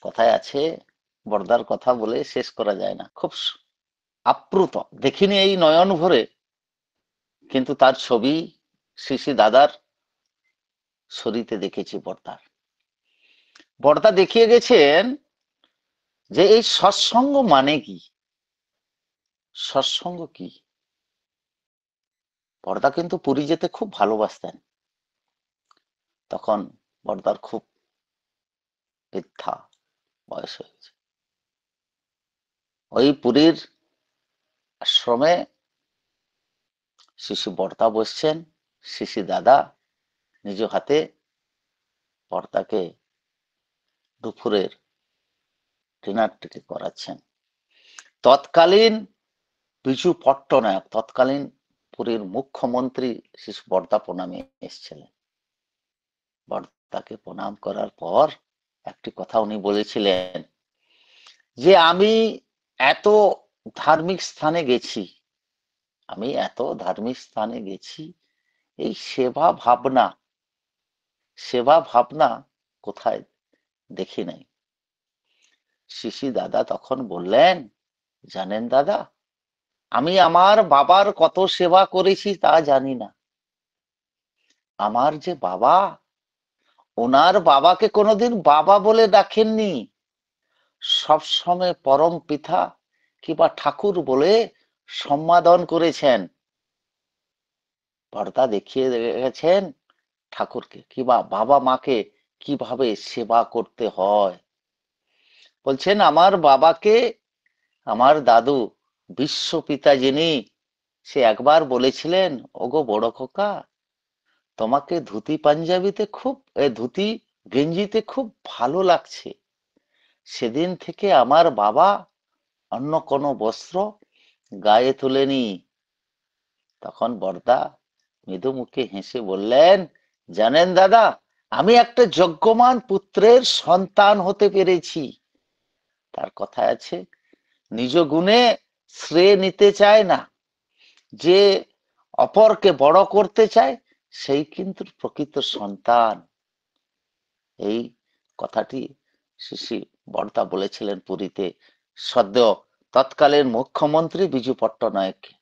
কথায় আছে, বর্দার কথা বলে শেষ করা যায় না, খুব আপ্লুত। দেখিনি এই নয়ন ভরে, কিন্তু তার ছবি শ্রী দাদার শরীরে দেখেছি। বর্দার বর্দা দেখিয়ে গেছেন যে এই সৎসঙ্গ মানে কি, সৎসঙ্গ কি। বর্দা কিন্তু পুরী যেতে খুব ভালোবাসতেন। তখন বর্দার খুব বৃদ্ধা বয়স হয়েছে। ওই পুরীর আশ্রমে শিশু বর্দা বসছেন, শিশু দাদা নিজ হাতে বর্দাকে দুপুরের ডিনারটিকে করাচ্ছেন। তৎকালীন বিজু পট্টনায়ক, তৎকালীন পুরীর মুখ্যমন্ত্রী শিশু বর্দা প্রণামে এসেছিলেন। বর্দাকে প্রণাম করার পর একটি কথা উনি বলেছিলেন যে আমি এত ধার্মিক স্থানে গেছি, আমি এত ধার্মিক স্থানে গেছি, এই সেবা ভাবনা কোথায় দেখি নাই। শিশি দাদা তখন বললেন, জানেন দাদা, আমি আমার বাবার কত সেবা করেছি তা জানি না। আমার যে বাবা, ওনার বাবাকে কোনোদিন বাবা বলে ডাকেননি, সবসময় পরম পিতা কিংবা ঠাকুর বলে সম্বোধন করেছেন। বর্দা দেখিয়ে গেছেন ঠাকুরকে কিংবা বাবা মাকে কিভাবে সেবা করতে হয়। বলছেন আমার বাবাকে আমার দাদু বিশ্বপিতা যিনি, সে একবার বলেছিলেন, ওগো বড় খোকা, তোমাকে ধুতি পাঞ্জাবিতে খুব, ধুতি গেঞ্জিতে খুব ভালো লাগছে। সেদিন থেকে আমার বাবা অন্য কোনো বস্ত্র গায়ে তোলেনি। তখন বর্দা মৃদু মুখে হেসে বললেন, জানেন দাদা, আমি একটা যজ্ঞমান পুত্রের সন্তান হতে পেরেছি। তার কথা আছে, নিজ গুণে শ্রেয় নিতে চায় না, যে অপরকে বড় করতে চায় সেই কিন্তু প্রকৃত সন্তান। এই কথাটি শিশি বর্দা বলেছিলেন পুরীতে সদ্য তৎকালীন মুখ্যমন্ত্রী বিজু পট্টনায়ককে।